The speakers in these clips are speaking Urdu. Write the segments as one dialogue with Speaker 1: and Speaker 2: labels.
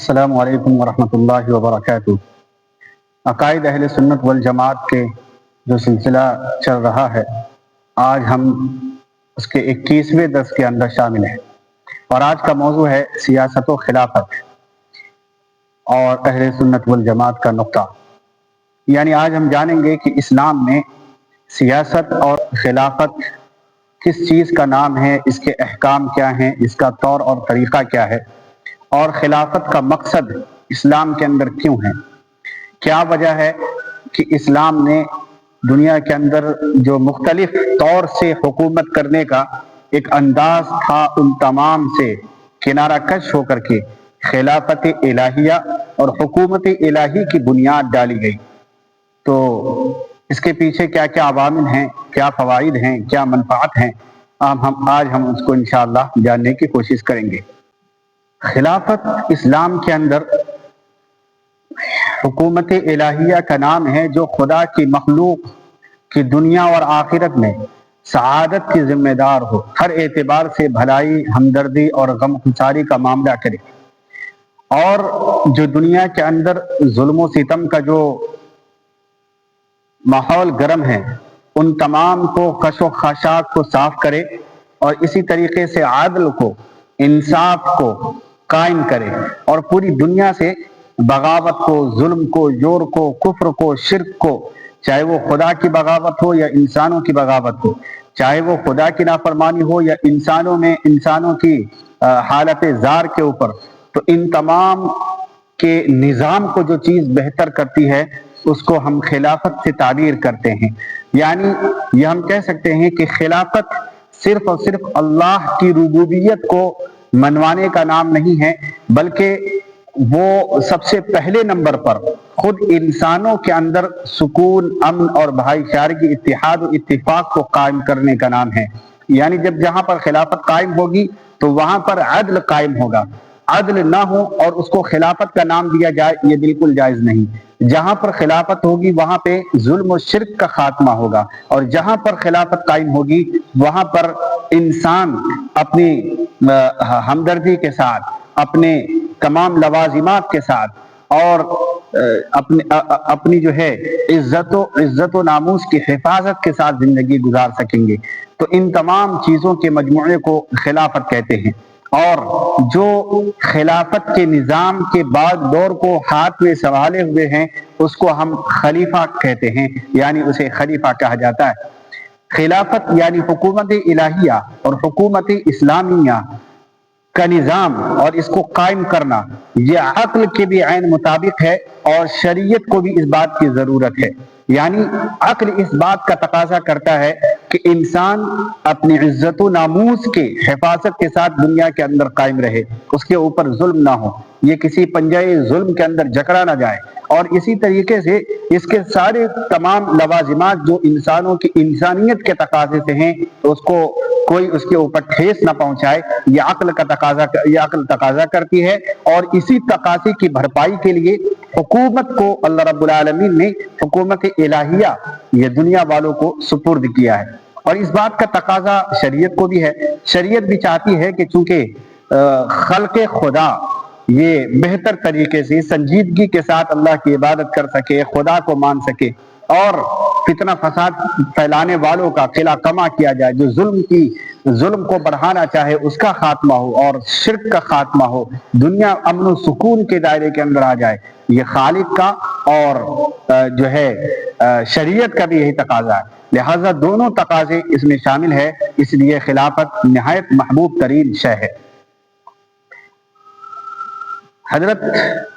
Speaker 1: السلام علیکم ورحمۃ اللہ وبرکاتہ۔ عقائد اہل سنت والجماعت کے جو سلسلہ چل رہا ہے، آج ہم اس کے 21ویں درس کے اندر شامل ہیں، اور آج کا موضوع ہے سیاست و خلافت اور اہل سنت والجماعت کا نقطہ۔ یعنی آج ہم جانیں گے کہ اسلام میں سیاست اور خلافت کس چیز کا نام ہے، اس کے احکام کیا ہیں، اس کا طور اور طریقہ کیا ہے، اور خلافت کا مقصد اسلام کے اندر کیوں ہے۔ کیا وجہ ہے کہ اسلام نے دنیا کے اندر جو مختلف طور سے حکومت کرنے کا ایک انداز تھا، ان تمام سے کنارہ کش ہو کر کے خلافت الہیہ اور حکومت الہی کی بنیاد ڈالی گئی۔ تو اس کے پیچھے کیا کیا عوامل ہیں، کیا فوائد ہیں، کیا منفعت ہیں، آج ہم اس کو انشاءاللہ جاننے کی کوشش کریں گے۔ خلافت اسلام کے اندر حکومت الہیہ کا نام ہے، جو خدا کی مخلوق کی دنیا اور آخرت میں سعادت کی ذمہ دار ہو، ہر اعتبار سے بھلائی، ہمدردی اور غمخساری کا معاملہ کرے، اور جو دنیا کے اندر ظلم و ستم کا جو ماحول گرم ہے، ان تمام کو خش و خاشاک کو صاف کرے، اور اسی طریقے سے عدل کو، انصاف کو قائم کرے، اور پوری دنیا سے بغاوت کو، ظلم کو، جور کو، کفر کو، شرک کو، چاہے وہ خدا کی بغاوت ہو یا انسانوں کی بغاوت ہو، چاہے وہ خدا کی نافرمانی ہو یا انسانوں کی حالت زار کے اوپر، تو ان تمام کے نظام کو جو چیز بہتر کرتی ہے، اس کو ہم خلافت سے تعبیر کرتے ہیں۔ یعنی یہ ہم کہہ سکتے ہیں کہ خلافت صرف اور صرف اللہ کی ربوبیت کو منوانے کا نام نہیں ہے، بلکہ وہ سب سے پہلے نمبر پر خود انسانوں کے اندر سکون، امن اور بھائی چارگی، اتحاد و اتفاق کو قائم کرنے کا نام ہے۔ یعنی جہاں پر خلافت قائم ہوگی تو وہاں پر عدل قائم ہوگا۔ عدل نہ ہو اور اس کو خلافت کا نام دیا جائے، یہ بالکل جائز نہیں۔ جہاں پر خلافت ہوگی وہاں پہ ظلم و شرک کا خاتمہ ہوگا، اور جہاں پر خلافت قائم ہوگی وہاں پر انسان اپنی ہمدردی کے ساتھ، اپنے تمام لوازمات کے ساتھ، اور اپنی جو ہے عزت و ناموس کی حفاظت کے ساتھ زندگی گزار سکیں گے۔ تو ان تمام چیزوں کے مجموعے کو خلافت کہتے ہیں، اور جو خلافت کے نظام کے بعد دور کو ہاتھ میں سنبھالے ہوئے ہیں، اس کو ہم خلیفہ کہتے ہیں، یعنی اسے خلیفہ کہا جاتا ہے۔ خلافت یعنی حکومت الہیہ اور حکومت اسلامیہ کا نظام اور اس کو قائم کرنا، یہ عقل کے بھی عین مطابق ہے، اور شریعت کو بھی اس بات کی ضرورت ہے۔ یعنی عقل اس بات کا تقاضا کرتا ہے کہ انسان اپنی عزت و ناموس کے حفاظت کے ساتھ دنیا کے اندر قائم رہے، اس کے اوپر ظلم نہ ہو، یہ کسی پنجے ظلم کے اندر جکڑا نہ جائے، اور اسی طریقے سے اس کے سارے تمام لوازمات جو انسانوں کی انسانیت کے تقاضے سے ہیں، تو اس کو کوئی اس کے اوپر ٹھیس نہ پہنچائے، یہ عقل تقاضا کرتی ہے۔ اور اسی تقاضے کی بھرپائی کے لیے حکومت کو اللہ رب العالمین نے حکومت الہیہ یہ دنیا والوں کو سپرد کیا ہے، اور اس بات کا تقاضا شریعت کو بھی ہے۔ شریعت بھی چاہتی ہے کہ چونکہ خلق خدا یہ بہتر طریقے سے سنجیدگی کے ساتھ اللہ کی عبادت کر سکے، خدا کو مان سکے، اور فتنہ فساد پھیلانے والوں کا قلع کما کیا جائے، جو ظلم کو بڑھانا چاہے اس کا خاتمہ ہو، اور شرک کا خاتمہ ہو، دنیا امن و سکون کے دائرے کے اندر آ جائے۔ یہ خالق کا اور جو ہے شریعت کا بھی یہی تقاضا ہے، لہٰذا دونوں تقاضے اس میں شامل ہے، اس لیے خلافت نہایت محبوب ترین شے ہے۔ حضرت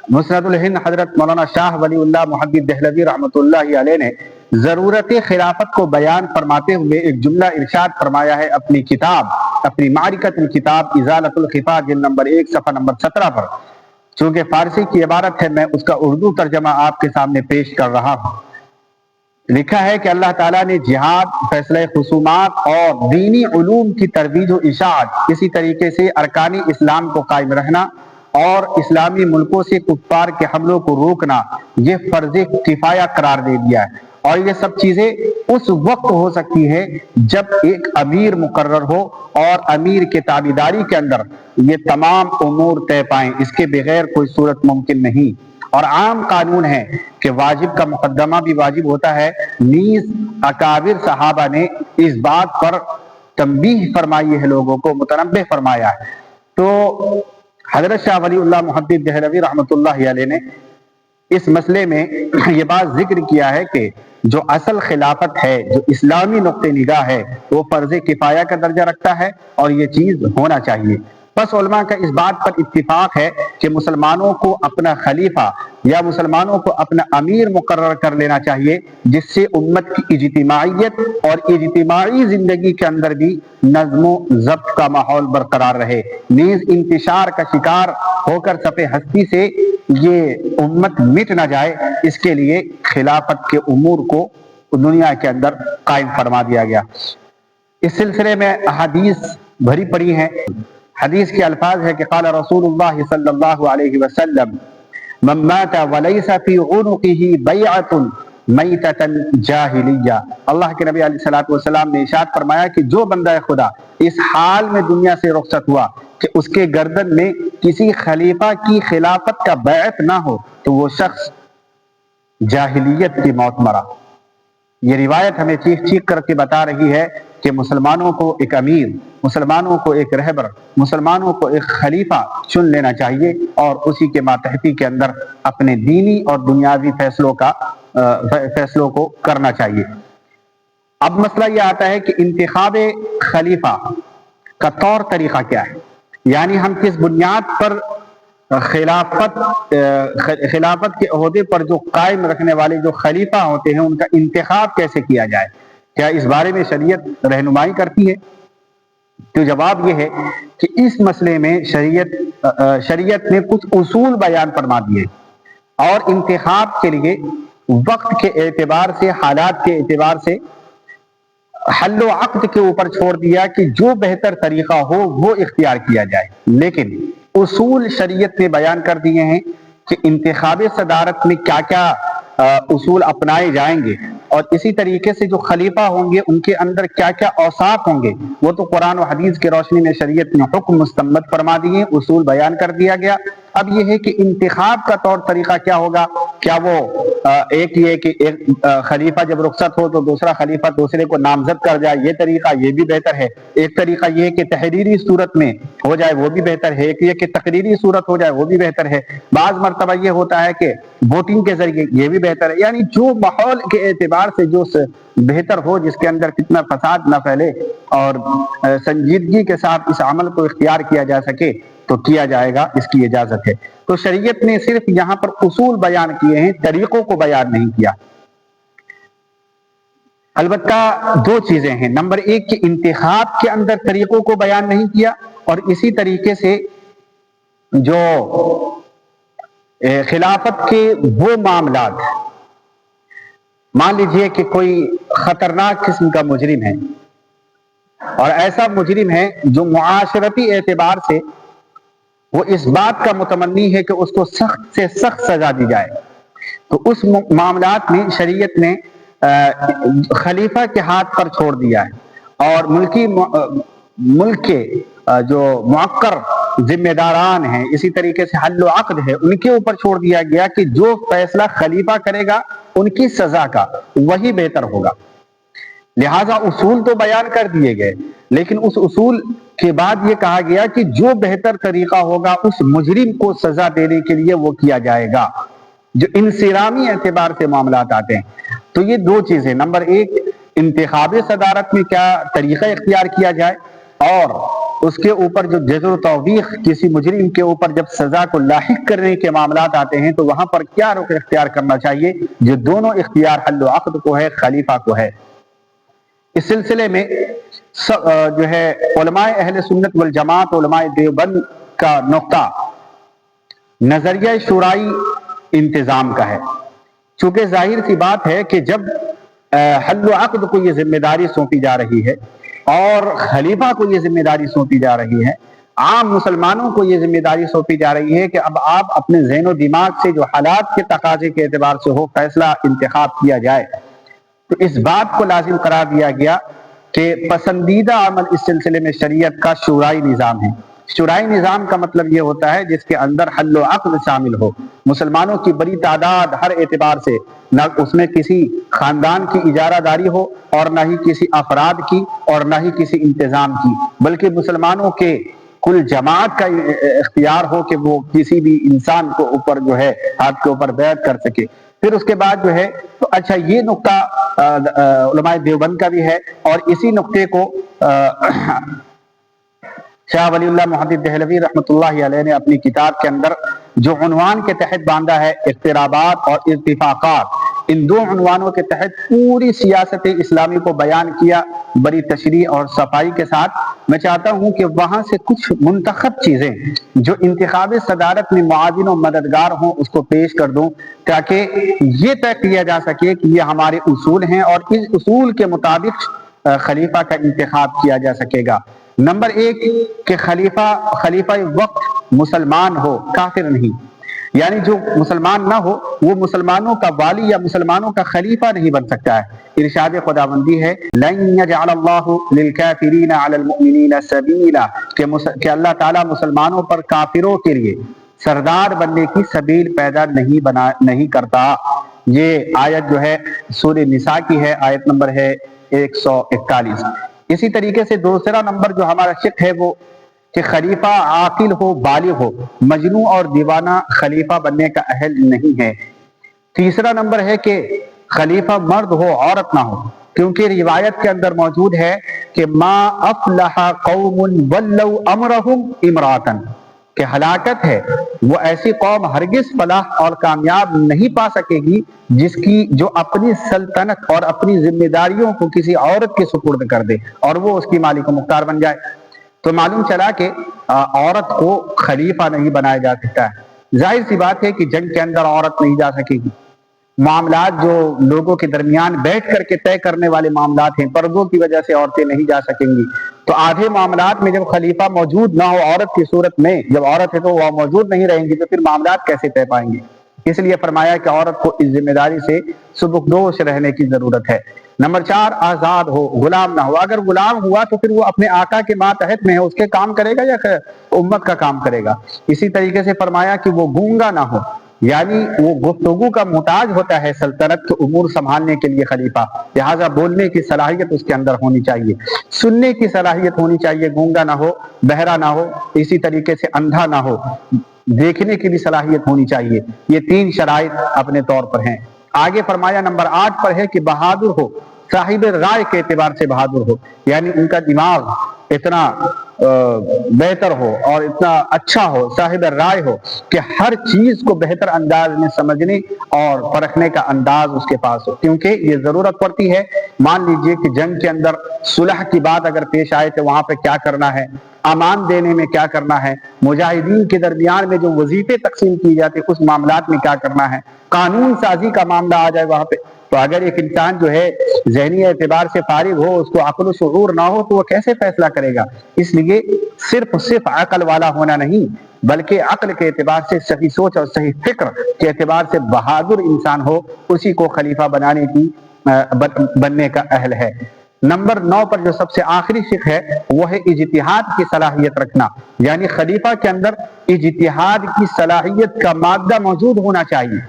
Speaker 1: مسند الہند حضرت مولانا شاہ ولی اللہ محدث دہلوی رحمۃ اللہ علیہ نے ضرورت خلافت کو بیان فرماتے ہوئے ایک جملہ ارشاد فرمایا ہے اپنی معرکۃ الکتاب ازالۃ الخفا جلد نمبر 1 صفحہ نمبر 17 پر۔ چونکہ فارسی کی عبارت ہے، میں اس کا اردو ترجمہ آپ کے سامنے پیش کر رہا ہوں۔ لکھا ہے کہ اللہ تعالیٰ نے جہاد، فیصلہ خصومات اور دینی علوم کی ترویج و اشاعت، اسی طریقے سے ارکان اسلام کو قائم رکھنا اور اسلامی ملکوں سے کفار کے حملوں کو روکنا، یہ فرض کفایہ قرار دے دیا ہے، اور یہ سب چیزیں اس وقت ہو سکتی ہے جب ایک امیر مقرر ہو اور امیر کے تابعداری کے اندر یہ تمام امور طے پائیں، اس کے بغیر کوئی صورت ممکن نہیں۔ اور عام قانون ہے کہ واجب کا مقدمہ بھی واجب ہوتا ہے، نیز اکابر صحابہ نے اس بات پر تنبیہ فرمائی ہے، لوگوں کو متنبہ فرمایا ہے۔ تو حضرت شاہ ولی اللہ محدث دہلوی رحمۃ اللہ علیہ نے اس مسئلے میں یہ بات ذکر کیا ہے کہ جو اصل خلافت ہے، جو اسلامی نقطہ نگاہ ہے، وہ فرض کفایہ کا درجہ رکھتا ہے اور یہ چیز ہونا چاہیے۔ بس علماء کا اس بات پر اتفاق ہے کہ مسلمانوں کو اپنا خلیفہ یا مسلمانوں کو اپنا امیر مقرر کر لینا چاہیے، جس سے امت کی اجتماعیت اور اجتماعی زندگی کے اندر بھی نظم و ضبط کا ماحول برقرار رہے، نیز انتشار کا شکار ہو کر صفحہ ہستی سے یہ امت مٹ نہ جائے، اس کے لیے خلافت کے امور کو دنیا کے اندر قائم فرما دیا گیا۔ اس سلسلے میں احادیث بھری پڑی ہیں۔ حدیث کے الفاظ ہے کہ قال رسول اللہ صلی اللہ علیہ وسلم من مات وليس في عنقه بیعۃ میتۃ جاہلیہ۔ اللہ کے نبی علیہ السلام نے ارشاد فرمایا کہ جو بندہ خدا اس حال میں دنیا سے رخصت ہوا کہ اس کے گردن میں کسی خلیفہ کی خلافت کا بیعت نہ ہو تو وہ شخص جاہلیت کی موت مرا۔ یہ روایت ہمیں چیخ چیخ کر کے بتا رہی ہے کہ مسلمانوں کو ایک امیر، مسلمانوں کو ایک رہبر، مسلمانوں کو ایک خلیفہ چن لینا چاہیے اور اسی کے ماتحتی کے اندر اپنے دینی اور دنیاوی فیصلوں کو کرنا چاہیے۔ اب مسئلہ یہ آتا ہے کہ انتخاب خلیفہ کا طور طریقہ کیا ہے، یعنی ہم کس بنیاد پر خلافت کے عہدے پر جو قائم رکھنے والے جو خلیفہ ہوتے ہیں ان کا انتخاب کیسے کیا جائے، کیا اس بارے میں شریعت رہنمائی کرتی ہے؟ تو جواب یہ ہے کہ اس مسئلے میں شریعت نے کچھ اصول بیان فرما دیے اور انتخاب کے لیے وقت کے اعتبار سے، حالات کے اعتبار سے حل و عقد کے اوپر چھوڑ دیا کہ جو بہتر طریقہ ہو وہ اختیار کیا جائے، لیکن اصول شریعت نے بیان کر دیے ہیں کہ انتخاب صدارت میں کیا کیا اصول اپنائے جائیں گے، اور اسی طریقے سے جو خلیفہ ہوں گے ان کے اندر کیا کیا اوصاف ہوں گے، وہ تو قرآن و حدیث کی روشنی میں شریعت نے حکم مستمد فرما دیے، اصول بیان کر دیا گیا۔ اب یہ ہے کہ انتخاب کا طور طریقہ کیا ہوگا، کیا وہ ایک یہ کہ ایک خلیفہ جب رخصت ہو تو دوسرا خلیفہ دوسرے کو نامزد کر جائے، یہ طریقہ یہ بھی بہتر ہے۔ ایک طریقہ یہ ہے کہ تحریری صورت میں ہو جائے، وہ بھی بہتر ہے۔ ایک یہ کہ تقریری صورت ہو جائے، وہ بھی بہتر ہے۔ بعض مرتبہ یہ ہوتا ہے کہ ووٹنگ کے ذریعے، یہ بھی بہتر ہے۔ یعنی جو ماحول کے اعتبار سے جو بہتر ہو، جس کے اندر کتنا فساد نہ پھیلے اور سنجیدگی کے ساتھ اس عمل کو اختیار کیا جا سکے تو کیا جائے گا، اس کی اجازت ہے۔ تو شریعت نے صرف یہاں پر اصول بیان کیے ہیں، طریقوں کو بیان نہیں کیا۔ البتہ دو چیزیں ہیں، نمبر ایک کہ انتخاب کے اندر طریقوں کو بیان نہیں کیا، اور اسی طریقے سے جو خلافت کے وہ معاملات، مان لیجئے کہ کوئی خطرناک قسم کا مجرم ہے اور ایسا مجرم ہے جو معاشرتی اعتبار سے وہ اس بات کا متمنی ہے کہ اس کو سخت سے سخت سزا دی جائے، تو اس معاملات میں شریعت نے خلیفہ کے ہاتھ پر چھوڑ دیا ہے، اور ملک کے جو معقر ذمہ داران ہیں، اسی طریقے سے حل و عقد ہے، ان کے اوپر چھوڑ دیا گیا کہ جو فیصلہ خلیفہ کرے گا ان کی سزا کا وہی بہتر ہوگا۔ لہٰذا اصول تو بیان کر دیے گئے، لیکن اس اصول کے بعد یہ کہا گیا کہ جو بہتر طریقہ ہوگا اس مجرم کو سزا دینے کے لیے وہ کیا جائے گا۔ جو انصرامی اعتبار سے معاملات آتے ہیں، تو یہ دو چیزیں، نمبر ایک انتخاب صدارت میں کیا طریقہ اختیار کیا جائے، اور اس کے اوپر جو جزر و توبیخ کسی مجرم کے اوپر جب سزا کو لاحق کرنے کے معاملات آتے ہیں تو وہاں پر کیا رخ اختیار کرنا چاہیے، جو دونوں اختیار حل و عقد کو ہے، خلیفہ کو ہے۔ اس سلسلے میں جو ہے علماء اہل سنت والجماعت، علماء دیوبند کا نقطہ نظریہ شورائی انتظام کا ہے، چونکہ ظاہر سی بات ہے کہ جب حل و عقد کو یہ ذمہ داری سونپی جا رہی ہے اور خلیفہ کو یہ ذمہ داری سونپی جا رہی ہے، عام مسلمانوں کو یہ ذمہ داری سونپی جا رہی ہے کہ اب آپ اپنے ذہن و دماغ سے جو حالات کے تقاضے کے اعتبار سے ہو فیصلہ انتخاب کیا جائے، تو اس بات کو لازم قرار دیا گیا کہ پسندیدہ عمل اس سلسلے میں شریعت کا شورائی نظام ہے۔ شورائی نظام کا مطلب یہ ہوتا ہے جس کے اندر حل و عقد شامل ہو، مسلمانوں کی بڑی تعداد ہر اعتبار سے، نہ اس میں کسی خاندان کی اجارہ داری ہو اور نہ ہی کسی افراد کی اور نہ ہی کسی انتظام کی، بلکہ مسلمانوں کے کل جماعت کا اختیار ہو کہ وہ کسی بھی انسان کو اوپر جو ہے ہاتھ کے اوپر بیعت کر سکے۔ پھر اس کے بعد جو ہے تو اچھا یہ نقطہ علماء دیوبند کا بھی ہے، اور اسی نقطے کو شاہ ولی اللہ محدث دہلوی رحمۃ اللہ علیہ نے اپنی کتاب کے اندر جو عنوان کے تحت باندھا ہے اضطرابات اور ارتفاقات، ان دو عنوانوں کے تحت پوری سیاست اسلامی کو بیان کیا بڑی تشریح اور صفائی کے ساتھ۔ میں چاہتا ہوں کہ وہاں سے کچھ منتخب چیزیں جو انتخاب صدارت میں معاون و مددگار ہوں اس کو پیش کر دوں، تاکہ یہ طے کیا جا سکے کہ یہ ہمارے اصول ہیں اور اس اصول کے مطابق خلیفہ کا انتخاب کیا جا سکے گا۔ نمبر ایک کہ خلیفہ وقت مسلمان ہو، کافر نہیں، یعنی جو مسلمان نہ ہو وہ مسلمانوں کا والی یا مسلمانوں کا خلیفہ نہیں بن سکتا ہے۔ ارشاد خداوندی ہے لَن يَجْعَلَ اللَّهُ لِلْكَافِرِينَ عَلَى الْمُؤْمِنِينَ سَبِيلًا، کہ اللہ تعالیٰ مسلمانوں پر کافروں کے لیے سردار بننے کی سبیل پیدا نہیں کرتا۔ یہ آیت جو ہے سورہ نساء کی ہے، آیت نمبر ہے 141۔ اسی طریقے سے دوسرا نمبر جو ہمارا شق ہے وہ کہ خلیفہ عاقل ہو، بالغ ہو، مجنون اور دیوانہ خلیفہ بننے کا اہل نہیں ہے۔ تیسرا نمبر ہے کہ خلیفہ مرد ہو، عورت نہ ہو، کیونکہ روایت کے اندر موجود ہے کہ ما افلح قوم ولوا امرهم امراتا، کہ ہلاکت ہے وہ ایسی قوم ہرگز فلاح اور کامیاب نہیں پا سکے گی جو اپنی سلطنت اور اپنی ذمہ داریوں کو کسی عورت کے سپرد کر دے اور وہ اس کی مالک و مختار بن جائے۔ تو معلوم چلا کہ عورت کو خلیفہ نہیں بنایا جا سکتا ہے۔ ظاہر سی بات ہے کہ جنگ کے اندر عورت نہیں جا سکے گی، معاملات جو لوگوں کے درمیان بیٹھ کر کے طے کرنے والے معاملات ہیں، پردوں کی وجہ سے عورتیں نہیں جا سکیں گی۔ تو آدھے معاملات میں جب خلیفہ موجود نہ ہو عورت کی صورت میں، جب عورت ہے تو وہ موجود نہیں رہیں گی، تو پھر معاملات کیسے طے پائیں گے؟ اس لیے فرمایا کہ عورت کو اس ذمہ داری سے سبکدوش رہنے کی ضرورت ہے۔ نمبر 4 آزاد ہو، غلام نہ ہو۔ اگر غلام ہوا تو پھر وہ اپنے آقا کے ماتحت میں ہے، اس کے کام کرے گا یا امت کا کام کرے گا۔ اسی طریقے سے فرمایا کہ وہ گونگا نہ ہو، یعنی وہ گفتگو کا محتاج ہوتا ہے سلطنت کے امور سنبھالنے کے لیے خلیفہ، لہٰذا بولنے کی صلاحیت اس کے اندر ہونی چاہیے، سننے کی صلاحیت ہونی چاہیے، گونگا نہ ہو، بہرا نہ ہو، اسی طریقے سے اندھا نہ ہو، دیکھنے کی بھی صلاحیت ہونی چاہیے۔ یہ 3 شرائط اپنے طور پر ہیں۔ آگے فرمایا نمبر 8 پر ہے کہ بہادر ہو، صاحب رائے کے اعتبار سے بہادر ہو، یعنی ان کا دماغ اتنا بہتر ہو اور اتنا اچھا ہو، صاحب رائے ہو کہ ہر چیز کو بہتر انداز میں سمجھنے اور پرکھنے کا انداز اس کے پاس ہو، کیونکہ یہ ضرورت پڑتی ہے۔ مان لیجئے کہ جنگ کے اندر صلح کی بات اگر پیش آئے تو وہاں پہ کیا کرنا ہے، امان دینے میں کیا کرنا ہے، مجاہدین کے درمیان میں جو وظیفے تقسیم کی جاتے اس معاملات میں کیا کرنا ہے، قانون سازی کا معاملہ آ جائے وہاں پہ، تو اگر ایک انسان جو ہے ذہنی اعتبار سے فارغ ہو، اس کو عقل و شعور نہ ہو، تو وہ کیسے فیصلہ کرے گا؟ اس لیے صرف عقل والا ہونا نہیں، بلکہ عقل کے اعتبار سے صحیح سوچ اور صحیح فکر کے اعتبار سے بہادر انسان ہو، اسی کو خلیفہ بننے کا اہل ہے۔ نمبر 9 پر جو سب سے آخری فقہ ہے وہ ہے اجتہاد کی صلاحیت رکھنا، یعنی خلیفہ کے اندر اجتہاد کی صلاحیت کا مادہ موجود ہونا چاہیے۔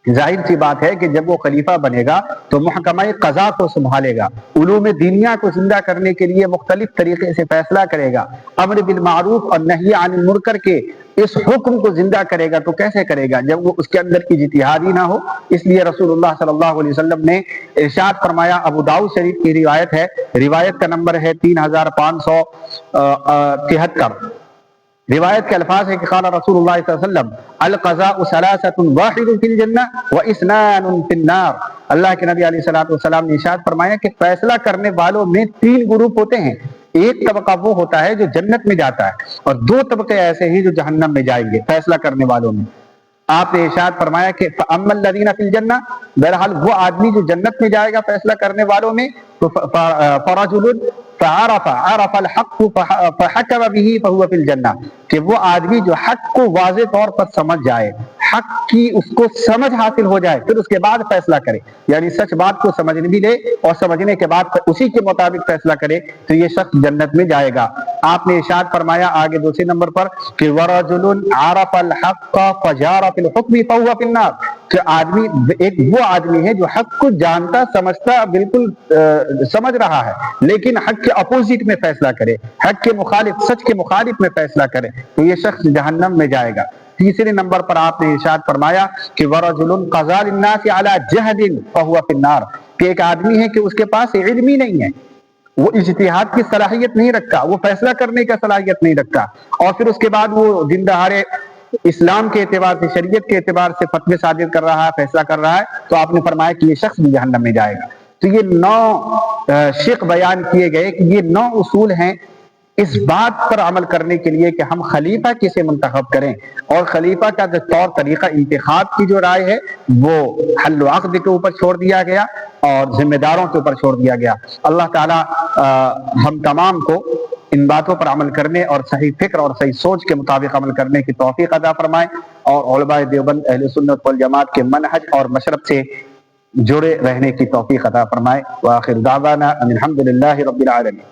Speaker 1: ظاہر سی بات ہے کہ جب وہ خلیفہ بنے گا تو محکمہ قضا کو سنبھالے گا، علوم دینیہ کو زندہ کرنے کے لیے مختلف طریقے سے فیصلہ کرے گا، امر بالمعروف اور نہی عن المنکر کے اس حکم کو زندہ کرے گا۔ تو کیسے کرے گا جب وہ اس کے اندر اجتہادی نہ ہو؟ اس لیے رسول اللہ صلی اللہ علیہ وسلم نے ارشاد فرمایا، ابو داؤد شریف کی روایت ہے، روایت کا نمبر ہے 3573، روایت کے الفاظ ہے کہ قال رسول اللہ صلی اللہ علیہ وسلم القضاء ثلاثۃ واحد فی الجنہ واثنان فی النار۔ اللہ کے نبی علیہ السلام نے ارشاد فرمایا کہ فیصلہ کرنے والوں میں 3 گروپ ہوتے ہیں، ایک طبقہ وہ ہوتا ہے جو جنت میں جاتا ہے اور 2 طبقے ایسے ہی جو جہنم میں جائیں گے فیصلہ کرنے والوں میں۔ آپ نے ارشاد فرمایا کہ فَأَمَّا الَّذِينَ فِي الْجَنَّةِ، بہرحال وہ آدمی جو جنت میں جائے گا فیصلہ کرنے والوں میں، تو فَرَجُلٌ فَعَرَفَ الْحَقُّ فَحَكَمَ بِهِ فَهُوَ فِي الْجَنَّةِ، کہ وہ آدمی جو حق کو واضح طور پر سمجھ جائے، حق کی اس کو سمجھ حاصل ہو جائے پھر اس کے بعد فیصلہ کرے، یعنی سچ بات کو سمجھنے بھی لے اور سمجھنے کے بعد اسی کے مطابق فیصلہ کرے، تو یہ شخص جنت میں جائے گا۔ آپ نے ارشاد فرمایا آگے دوسرے نمبر پر کہ وَرَجُلٌ عَرَفَ الْحَقَّ فَجَارَ فِي الْحُكْمِ فَهُوَ فِي النَّارِ، کہ ایک وہ آدمی ہے جو حق کو جانتا سمجھتا بالکل سمجھ رہا ہے لیکن حق کے اپوزٹ میں فیصلہ کرے، حق کے مخالف، سچ کے مخالف میں فیصلہ کرے، تو یہ شخص جہنم میں جائے گا۔ تیسرے نمبر پر آپ نے ارشاد فرمایا کہ وَرَجُلٌ قَضَى لِلنَّاسِ عَلَى جَهْلٍ فَهُوَ فِي النَّارِ، کہ ایک آدمی ہے کہ اس کے پاس علم ہی نہیں ہے، وہ اجتہاد کی صلاحیت نہیں رکھتا، وہ فیصلہ کرنے کا صلاحیت نہیں رکھتا، اور پھر اس کے بعد وہ دن دہاڑے اسلام کے اعتبار سے، شریعت کے اعتبار سے فتوے صادر کر رہا ہے، فیصلہ کر رہا ہے، تو آپ نے فرمایا کہ یہ شخص بھی جہنم میں جائے گا۔ تو یہ 9 شق بیان کیے گئے کہ یہ 9 اصول ہیں اس بات پر عمل کرنے کے لیے کہ ہم خلیفہ کسے منتخب کریں، اور خلیفہ کا جو طور طریقہ انتخاب کی جو رائے ہے وہ حل و عقد کے اوپر چھوڑ دیا گیا اور ذمہ داروں کے اوپر چھوڑ دیا گیا۔ اللہ تعالی ہم تمام کو ان باتوں پر عمل کرنے اور صحیح فکر اور صحیح سوچ کے مطابق عمل کرنے کی توفیق عطا فرمائے، اور علماء دیوبند اہل سنت والجماعت کے منہج اور مشرب سے جڑے رہنے کی توفیق عطا فرمائے۔ وآخر دعوانا ان الحمد للہ رب العالمین۔